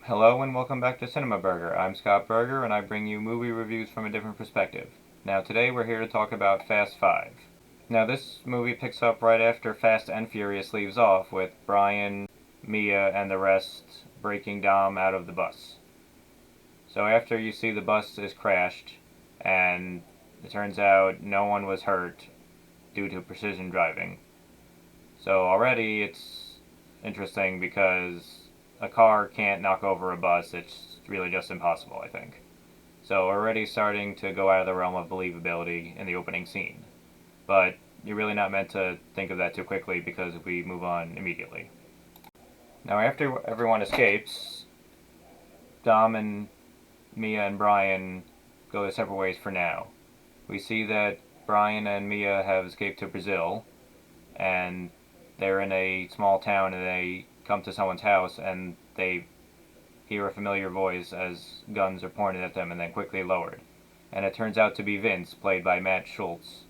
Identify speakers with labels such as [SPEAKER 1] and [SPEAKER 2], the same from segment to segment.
[SPEAKER 1] Hello and welcome back to CinemaBurger. I'm Scott Berger and I bring you movie reviews from a different perspective. Now today we're here to talk about Fast 5. Now this movie picks up right after Fast and Furious leaves off with Brian, Mia, and the rest breaking Dom out of the bus. So after you see the bus is crashed and it turns out no one was hurt due to precision driving. So already it's interesting because a car can't knock over a bus. It's really just impossible, I think. So already starting to go out of the realm of believability in the opening scene. But you're really not meant to think of that too quickly because we move on immediately. Now after everyone escapes, Dom and Mia and Brian go their separate ways for now. We see that Brian and Mia have escaped to Brazil, and they're in a small town and they come to someone's house and they hear a familiar voice as guns are pointed at them and then quickly lowered. And it turns out to be Vince, played by Matt Schultz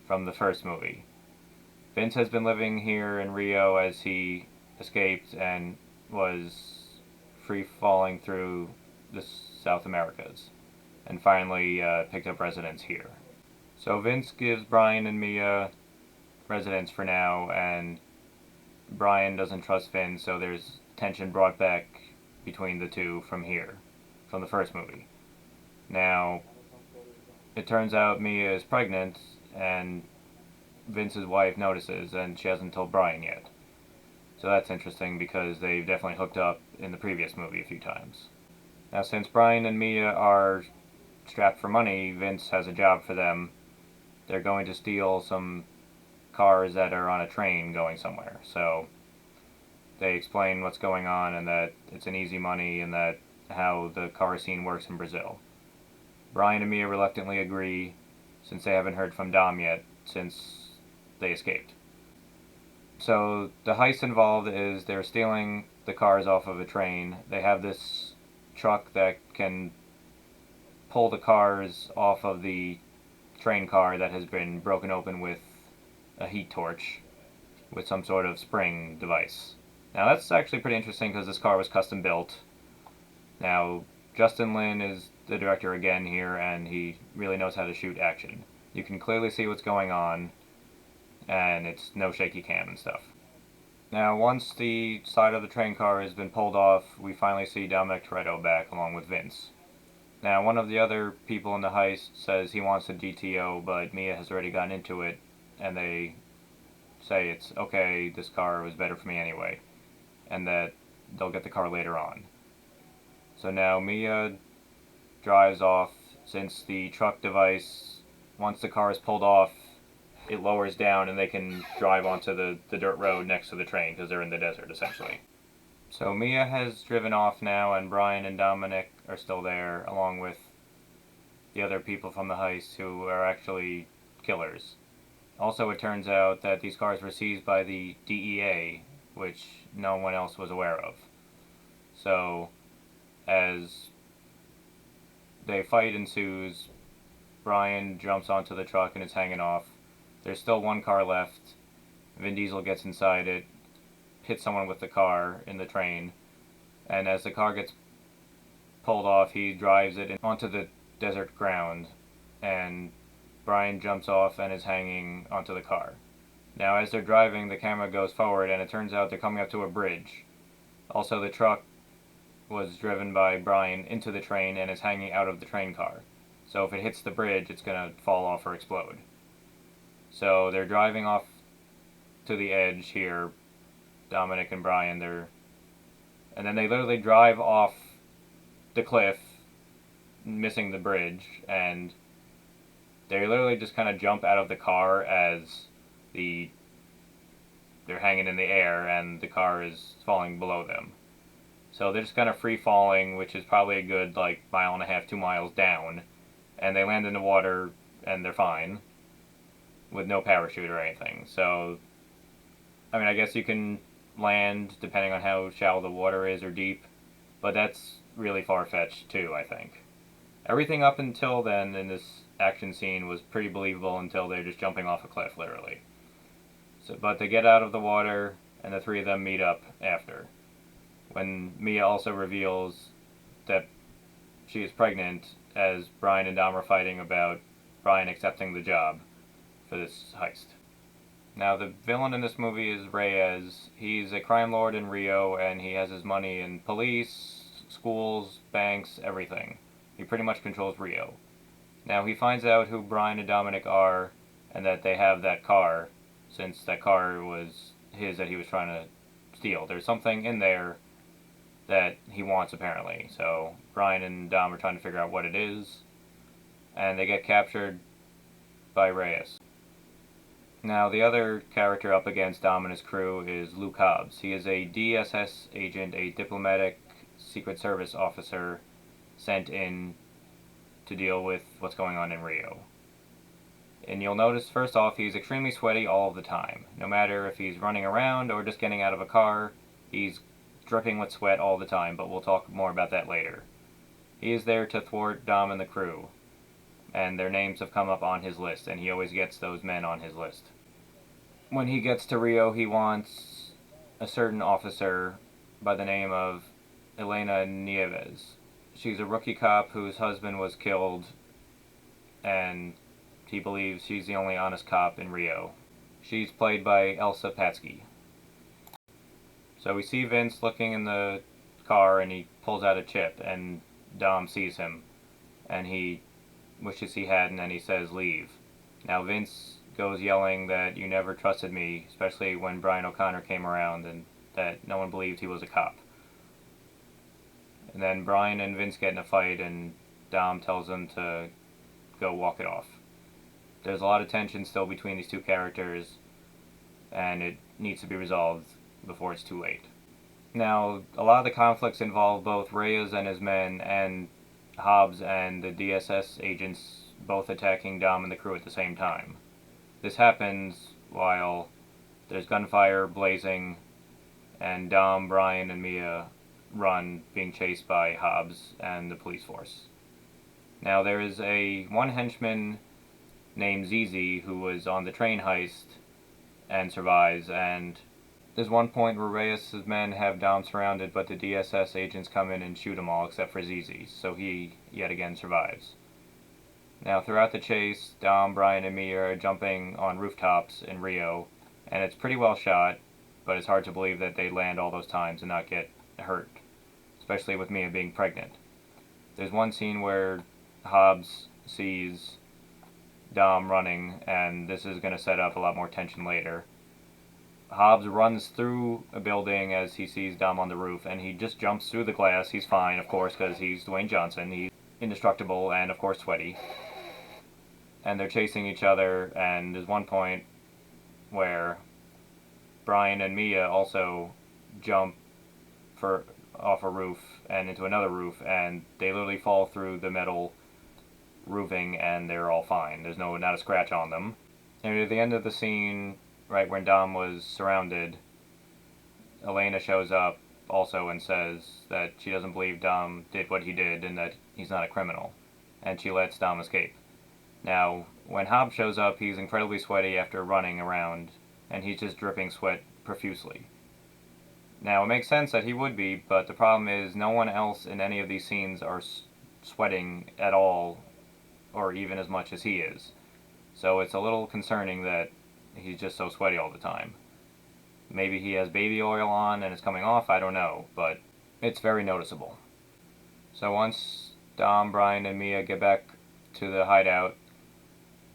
[SPEAKER 1] from the first movie. Vince has been living here in Rio as he escaped and was free falling through the South Americas and finally picked up residence here. So Vince gives Brian and Mia residence for now, and Brian doesn't trust Finn, so there's tension brought back between the two from here, from the first movie. Now, it turns out Mia is pregnant, and Vince's wife notices, and she hasn't told Brian yet. So that's interesting because they've definitely hooked up in the previous movie a few times. Now, since Brian and Mia are strapped for money, Vince has a job for them. They're going to steal some cars that are on a train going somewhere. So they explain what's going on and that it's an easy money and that how the car scene works in Brazil. Brian and Mia reluctantly agree since they haven't heard from Dom yet since they escaped. So the heist involved is they're stealing the cars off of a train. They have this truck that can pull the cars off of the train car that has been broken open with a heat torch with some sort of spring device. Now that's actually pretty interesting because this car was custom built. Now Justin Lin is the director again here, and he really knows how to shoot action. You can clearly see what's going on, and it's no shaky cam and stuff. Now once the side of the train car has been pulled off, we finally see Dominic Toretto back along with Vince. Now one of the other people in the heist says he wants a GTO, but Mia has already gotten into it, and they say it's okay, this car was better for me anyway, and that they'll get the car later on. So now Mia drives off. Since the truck device, once the car is pulled off, it lowers down and they can drive onto the dirt road next to the train because they're in the desert essentially. So Mia has driven off now, and Brian and Dominic are still there along with the other people from the heist who are actually killers. Also, it turns out that these cars were seized by the DEA, which no one else was aware of. So, as the fight ensues, Brian jumps onto the truck and it's hanging off. There's still one car left. Vin Diesel gets inside it, hits someone with the car in the train, and as the car gets pulled off, he drives it onto the desert ground, and Brian jumps off and is hanging onto the car. Now as they're driving, the camera goes forward and it turns out they're coming up to a bridge. Also, the truck was driven by Brian into the train and is hanging out of the train car. So if it hits the bridge, it's going to fall off or explode. So they're driving off to the edge here, Dominic and Brian, and then they literally drive off the cliff, missing the bridge, and they literally just kind of jump out of the car as they're hanging in the air and the car is falling below them. So they're just kind of free falling, which is probably a good mile and a half, 2 miles down, and they land in the water and they're fine with no parachute or anything. So, I mean, I guess you can land depending on how shallow the water is or deep, but that's really far-fetched too, I think. Everything up until then in this action scene was pretty believable until they're just jumping off a cliff, literally. So, but they get out of the water, and the three of them meet up after. when Mia also reveals that she is pregnant as Brian and Dom are fighting about Brian accepting the job for this heist. Now, the villain in this movie is Reyes. He's a crime lord in Rio, and he has his money in police, schools, banks, everything. He pretty much controls Rio. Now, he finds out who Brian and Dominic are, and that they have that car, since that car was his that he was trying to steal. There's something in there that he wants, apparently. So, Brian and Dom are trying to figure out what it is, and they get captured by Reyes. Now, the other character up against Dom and his crew is Luke Hobbs. He is a DSS agent, a diplomatic Secret Service officer sent in to deal with what's going on in Rio. And you'll notice, first off, he's extremely sweaty all of the time. No matter if he's running around or just getting out of a car, he's dripping with sweat all the time, but we'll talk more about that later. He is there to thwart Dom and the crew, and their names have come up on his list, and he always gets those men on his list. When he gets to Rio, he wants a certain officer by the name of Elena Nieves. She's a rookie cop whose husband was killed, and he believes she's the only honest cop in Rio. She's played by Elsa Patsky. So we see Vince looking in the car, and he pulls out a chip, and Dom sees him, and he wishes he hadn't, and he says, "Leave." Now Vince goes yelling that you never trusted me, especially when Brian O'Connor came around, and that no one believed he was a cop. And then Brian and Vince get in a fight, and Dom tells him to go walk it off. There's a lot of tension still between these two characters, and it needs to be resolved before it's too late. Now, a lot of the conflicts involve both Reyes and his men, and Hobbs and the DSS agents both attacking Dom and the crew at the same time. This happens while there's gunfire blazing, and Dom, Brian, and Mia run, being chased by Hobbs and the police force. Now, there is one henchman named ZZ who was on the train heist and survives, and there's one point where Reyes' men have Dom surrounded, but the DSS agents come in and shoot them all except for ZZ, so he yet again survives. Now, throughout the chase, Dom, Brian, and Mia are jumping on rooftops in Rio, and it's pretty well shot, but it's hard to believe that they land all those times and not get hurt, especially with Mia being pregnant. There's one scene where Hobbs sees Dom running, and this is going to set up a lot more tension later. Hobbs runs through a building as he sees Dom on the roof, and he just jumps through the glass. He's fine, of course, because he's Dwayne Johnson. He's indestructible and, of course, sweaty. And they're chasing each other, and there's one point where Brian and Mia also jump off a roof and into another roof, and they literally fall through the metal roofing, and they're all fine. There's not a scratch on them. And at the end of the scene, right when Dom was surrounded, Elena shows up also and says that she doesn't believe Dom did what he did and that he's not a criminal, and she lets Dom escape. Now, when Hobbs shows up, he's incredibly sweaty after running around, and he's just dripping sweat profusely. Now, it makes sense that he would be, but the problem is no one else in any of these scenes are sweating at all, or even as much as he is. So it's a little concerning that he's just so sweaty all the time. Maybe he has baby oil on and it's coming off, I don't know, but it's very noticeable. So once Dom, Brian, and Mia get back to the hideout,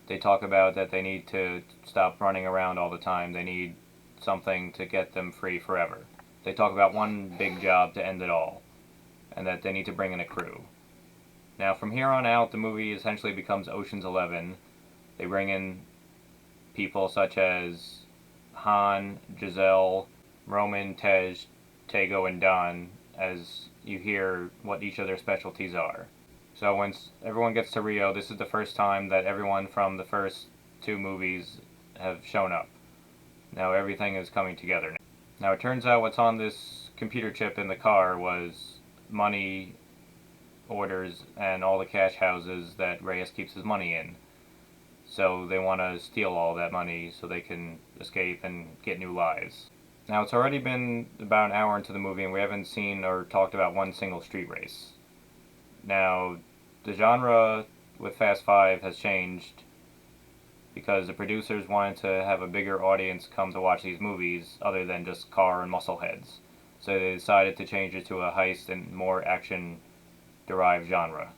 [SPEAKER 1] they talk about that they need to stop running around all the time. They need something to get them free forever. They talk about one big job to end it all, and that they need to bring in a crew. Now, from here on out, the movie essentially becomes Ocean's 11. They bring in people such as Han, Giselle, Roman, Tej, Tego, and Don, as you hear what each of their specialties are. So once everyone gets to Rio, this is the first time that everyone from the first two movies have shown up. Now everything is coming together. Now it turns out what's on this computer chip in the car was money orders and all the cash houses that Reyes keeps his money in. So they want to steal all that money so they can escape and get new lives. Now, it's already been about an hour into the movie, and we haven't seen or talked about one single street race. Now, the genre with Fast 5 has changed because the producers wanted to have a bigger audience come to watch these movies other than just car and muscle heads. So they decided to change it to a heist and more action-derived genre.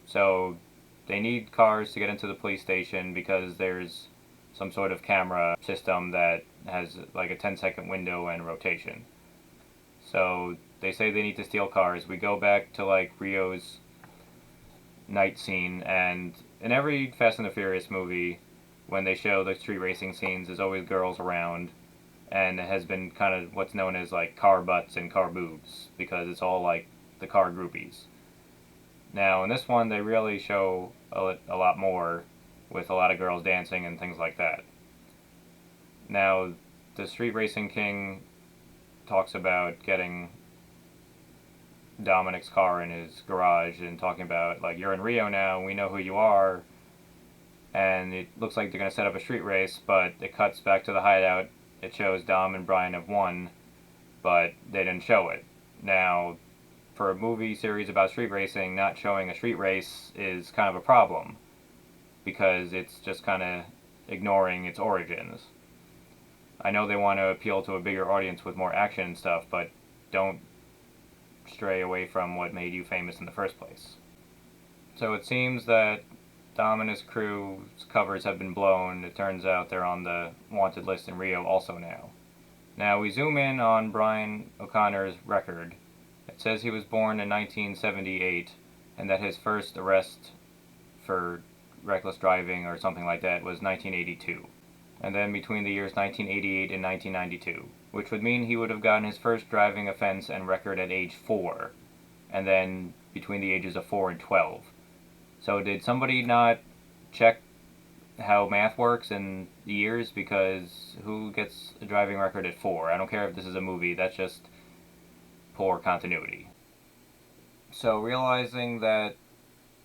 [SPEAKER 1] So they need cars to get into the police station because there's some sort of camera system that has like a 10-second window and rotation. So they say they need to steal cars. We go back to like Rio's night scene, and in every Fast and the Furious movie, when they show the street racing scenes, there's always girls around, and it has been kind of what's known as like car butts and car boobs, because it's all like the car groupies. Now, in this one, they really show a lot more, with a lot of girls dancing and things like that. Now, the Street Racing King talks about getting Dominic's car in his garage and talking about, like, you're in Rio now, we know who you are, and it looks like they're going to set up a street race, but it cuts back to the hideout. It shows Dom and Brian have won, but they didn't show it. Now, for a movie series about street racing, not showing a street race is kind of a problem, because it's just kind of ignoring its origins. I know they want to appeal to a bigger audience with more action and stuff, but don't stray away from what made you famous in the first place. So it seems that Dom and his crew's covers have been blown. It turns out they're on the wanted list in Rio also now. Now we zoom in on Brian O'Connor's record. It says he was born in 1978 and that his first arrest for reckless driving or something like that was 1982. And then between the years 1988 and 1992, which would mean he would have gotten his first driving offense and record at age 4, and then between the ages of 4 and 12. So did somebody not check how math works in the years? Because who gets a driving record at 4? I don't care if this is a movie, that's just poor continuity. So realizing that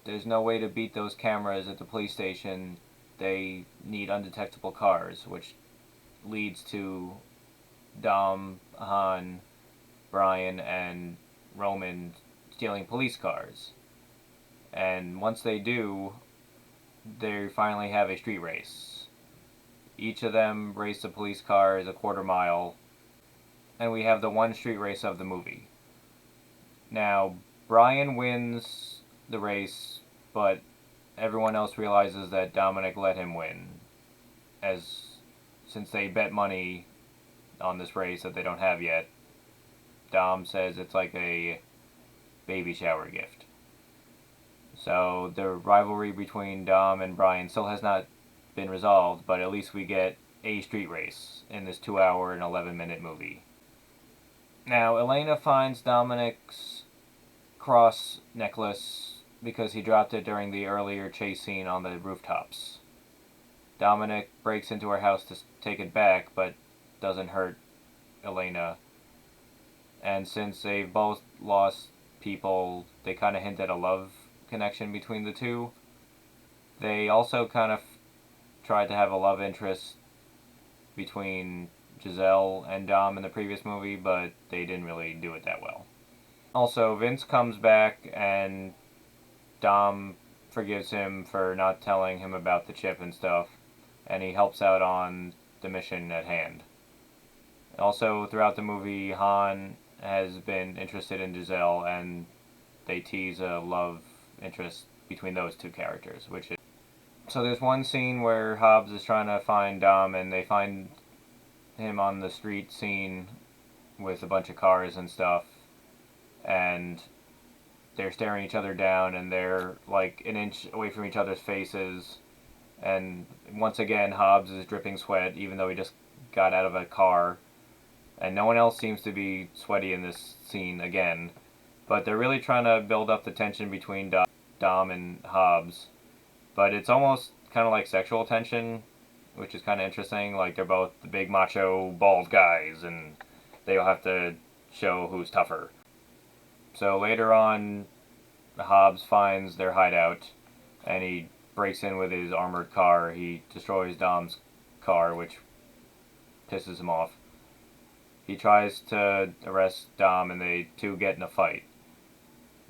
[SPEAKER 1] there's no way to beat those cameras at the police station, they need undetectable cars, which leads to Dom, Han, Brian, and Roman stealing police cars. And once they do, they finally have a street race. Each of them race the police cars a quarter mile, and we have the one street race of the movie. Now, Brian wins the race, but everyone else realizes that Dominic let him win, since they bet money on this race that they don't have yet. Dom says it's like a baby shower gift. So the rivalry between Dom and Brian still has not been resolved, but at least we get a street race in this 2-hour and 11-minute movie. Now, Elena finds Dominic's cross necklace because he dropped it during the earlier chase scene on the rooftops. Dominic breaks into her house to take it back, but doesn't hurt Elena. And since they've both lost people, they kind of hint at a love connection between the two. They also kind of tried to have a love interest between Giselle and Dom in the previous movie, but they didn't really do it that well. Also, Vince comes back and Dom forgives him for not telling him about the chip and stuff, and he helps out on the mission at hand. Also, throughout the movie, Han has been interested in Giselle, and they tease a love interest between those two characters, So there's one scene where Hobbs is trying to find Dom, and they find him on the street scene with a bunch of cars and stuff, and they're staring each other down, and they're like an inch away from each other's faces, and once again Hobbs is dripping sweat even though he just got out of a car, and no one else seems to be sweaty in this scene again, but they're really trying to build up the tension between Dom and Hobbs, but it's almost kind of like sexual tension, which is kind of interesting. Like, they're both the big macho bald guys, and they'll have to show who's tougher. So later on, Hobbs finds their hideout, and he breaks in with his armored car. He destroys Dom's car, which pisses him off. he tries to arrest Dom, and they two get in a fight.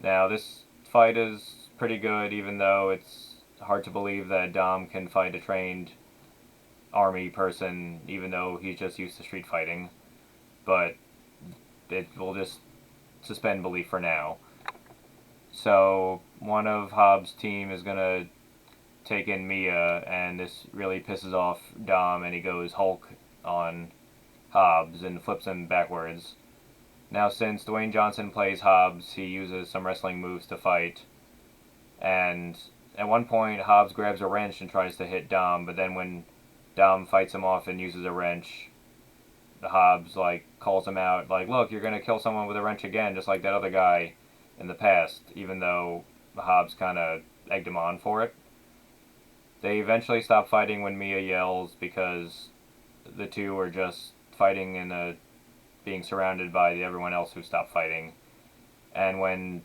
[SPEAKER 1] Now, this fight is pretty good, even though it's hard to believe that Dom can fight a trained army person, even though he's just used to street fighting. But it will just suspend belief for now. So, one of Hobbs' team is gonna take in Mia, and this really pisses off Dom, and he goes Hulk on Hobbs and flips him backwards. Now, since Dwayne Johnson plays Hobbs, he uses some wrestling moves to fight, and at one point, Hobbs grabs a wrench and tries to hit Dom, but then when Dom fights him off and uses a wrench, Hobbs, calls him out, look, you're gonna kill someone with a wrench again, just like that other guy in the past, even though Hobbs kind of egged him on for it. They eventually stop fighting when Mia yells, because the two are just fighting and being surrounded by everyone else who stopped fighting. And when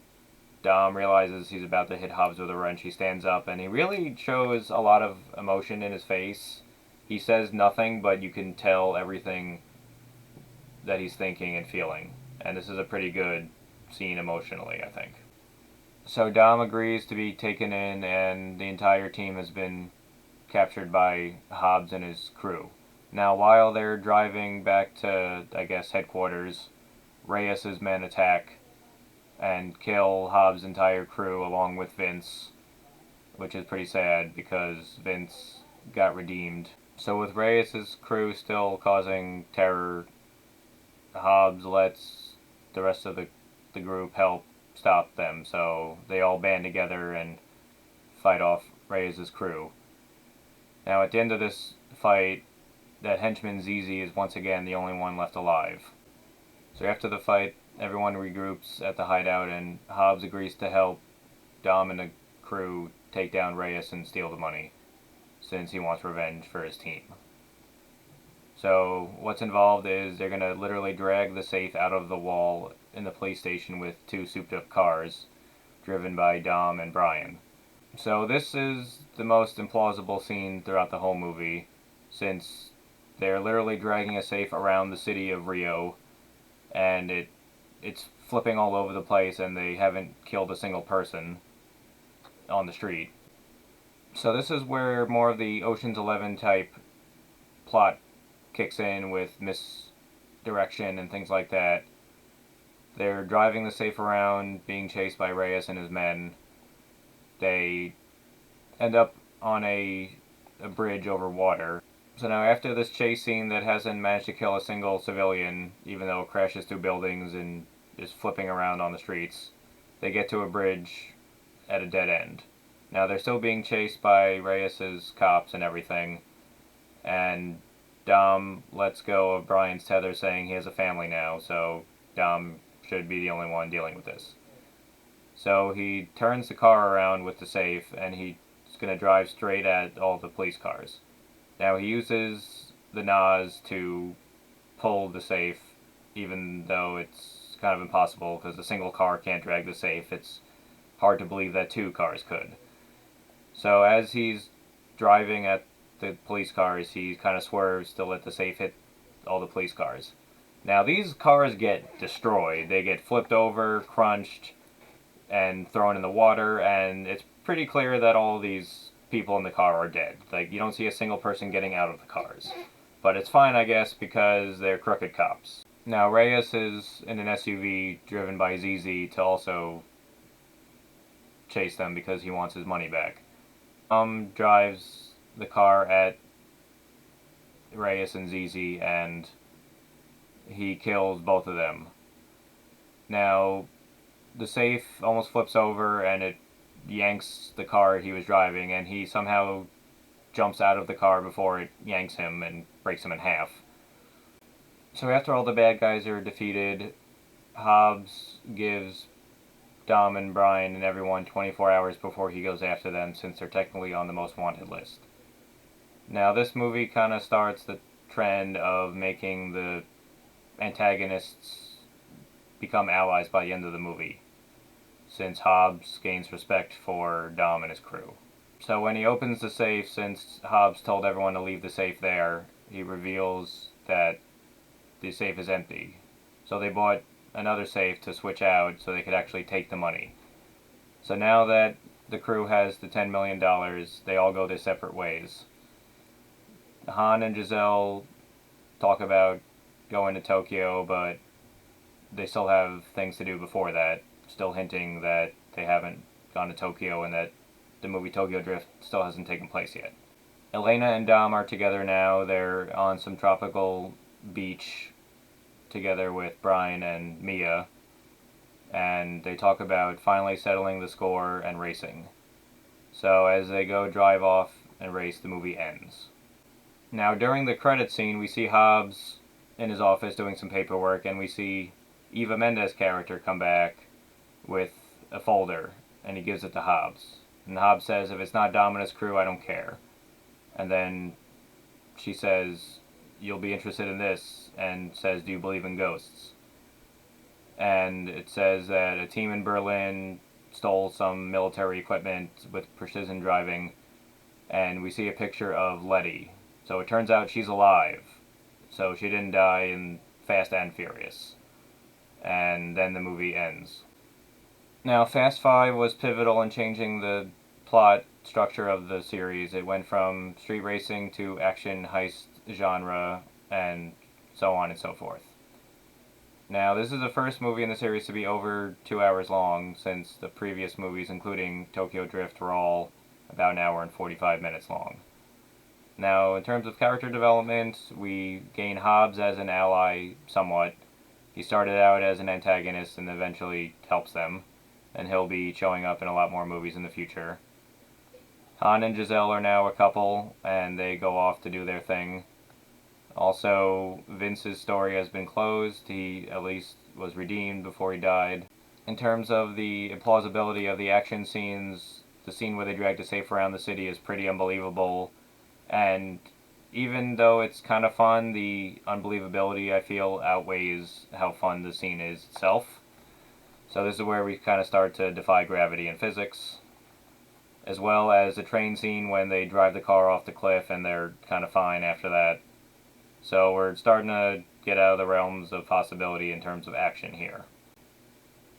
[SPEAKER 1] Dom realizes he's about to hit Hobbs with a wrench, he stands up, and he really shows a lot of emotion in his face. He says nothing, but you can tell everything that he's thinking and feeling. And this is a pretty good scene emotionally, I think. So Dom agrees to be taken in, and the entire team has been captured by Hobbs and his crew. Now, while they're driving back to, I guess, headquarters, Reyes' men attack and kill Hobbs' entire crew along with Vince, which is pretty sad because Vince got redeemed. So with Reyes' crew still causing terror, Hobbs lets the rest of the group help stop them, so they all band together and fight off Reyes' crew. Now, at the end of this fight, that henchman ZZ is once again the only one left alive. So after the fight, everyone regroups at the hideout, and Hobbs agrees to help Dom and the crew take down Reyes and steal the money, since he wants revenge for his team. So what's involved is they're going to literally drag the safe out of the wall in the police station with two souped up cars, driven by Dom and Brian. So this is the most implausible scene throughout the whole movie, since they're literally dragging a safe around the city of Rio, and it's flipping all over the place, and they haven't killed a single person on the street. So this is where more of the Ocean's 11 type plot kicks in, with misdirection and things like that. They're driving the safe around, being chased by Reyes and his men. They end up on a bridge over water. So now, after this chase scene that hasn't managed to kill a single civilian, even though it crashes through buildings and is flipping around on the streets, they get to a bridge at a dead end. Now, they're still being chased by Reyes' cops and everything, and Dom lets go of Brian's tether, saying he has a family now, so Dom should be the only one dealing with this. So he turns the car around with the safe, and he's going to drive straight at all the police cars. Now, he uses the NOS to pull the safe, even though it's kind of impossible, because a single car can't drag the safe. It's hard to believe that two cars could. So as he's driving at the police cars, he kind of swerves to let the safe hit all the police cars. Now, these cars get destroyed. They get flipped over, crunched, and thrown in the water, and it's pretty clear that all these people in the car are dead. You don't see a single person getting out of the cars. But it's fine, I guess, because they're crooked cops. Now, Reyes is in an SUV driven by ZZ to also chase them because he wants his money back. Drives the car at Reyes and ZZ, and he kills both of them. Now, the safe almost flips over, and it yanks the car he was driving, and he somehow jumps out of the car before it yanks him and breaks him in half. So after all the bad guys are defeated, Hobbs gives Dom and Brian and everyone 24 hours before he goes after them, since they're technically on the most wanted list. Now, this movie kind of starts the trend of making the antagonists become allies by the end of the movie, since Hobbs gains respect for Dom and his crew. So when he opens the safe, since Hobbs told everyone to leave the safe there, he reveals that the safe is empty. So they bought another safe to switch out so they could actually take the money. So now that the crew has the $10 million, they all go their separate ways. Han and Giselle talk about going to Tokyo, but they still have things to do before that, still hinting that they haven't gone to Tokyo and that the movie Tokyo Drift still hasn't taken place yet. Elena and Dom are together now. They're on some tropical beach together with Brian and Mia, and they talk about finally settling the score and racing. So as they go drive off and race, the movie ends. Now during the credit scene, we see Hobbs in his office doing some paperwork, and we see Eva Mendes' character come back with a folder, and he gives it to Hobbs. And Hobbs says, "If it's not Dominus Crew, I don't care." And then she says, "You'll be interested in this," and says, "Do you believe in ghosts?" And it says that a team in Berlin stole some military equipment with precision driving, and we see a picture of Letty. So it turns out she's alive. So she didn't die in Fast and Furious. And then the movie ends. Now, Fast 5 was pivotal in changing the plot structure of the series. It went from street racing to action heist genre, and so on and so forth. Now, this is the first movie in the series to be over 2 hours long, since the previous movies, including Tokyo Drift, were all about an hour and 45 minutes long. Now, in terms of character development, we gain Hobbs as an ally somewhat. He started out as an antagonist and eventually helps them, and he'll be showing up in a lot more movies in the future. Han and Giselle are now a couple, and they go off to do their thing. Also, Vince's story has been closed. He at least was redeemed before he died. In terms of the implausibility of the action scenes, the scene where they drag the safe around the city is pretty unbelievable. And even though it's kind of fun, the unbelievability, I feel, outweighs how fun the scene is itself. So this is where we kind of start to defy gravity and physics. As well as the train scene when they drive the car off the cliff and they're kind of fine after that. So we're starting to get out of the realms of possibility in terms of action here.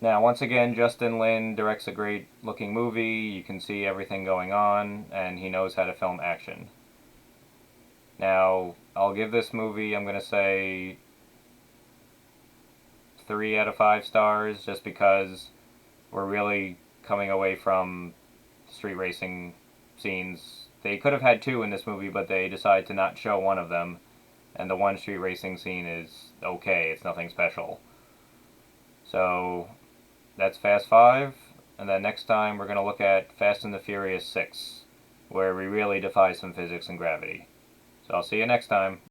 [SPEAKER 1] Now, once again, Justin Lin directs a great looking movie. You can see everything going on, and he knows how to film action. Now, I'll give this movie, I'm going to say 3 out of 5 stars, just because we're really coming away from street racing scenes. They could have had 2 in this movie, but they decided to not show one of them. And the one street racing scene is okay, it's nothing special. So, that's Fast 5, and then next time we're going to look at Fast and the Furious 6, where we really defy some physics and gravity. So I'll see you next time.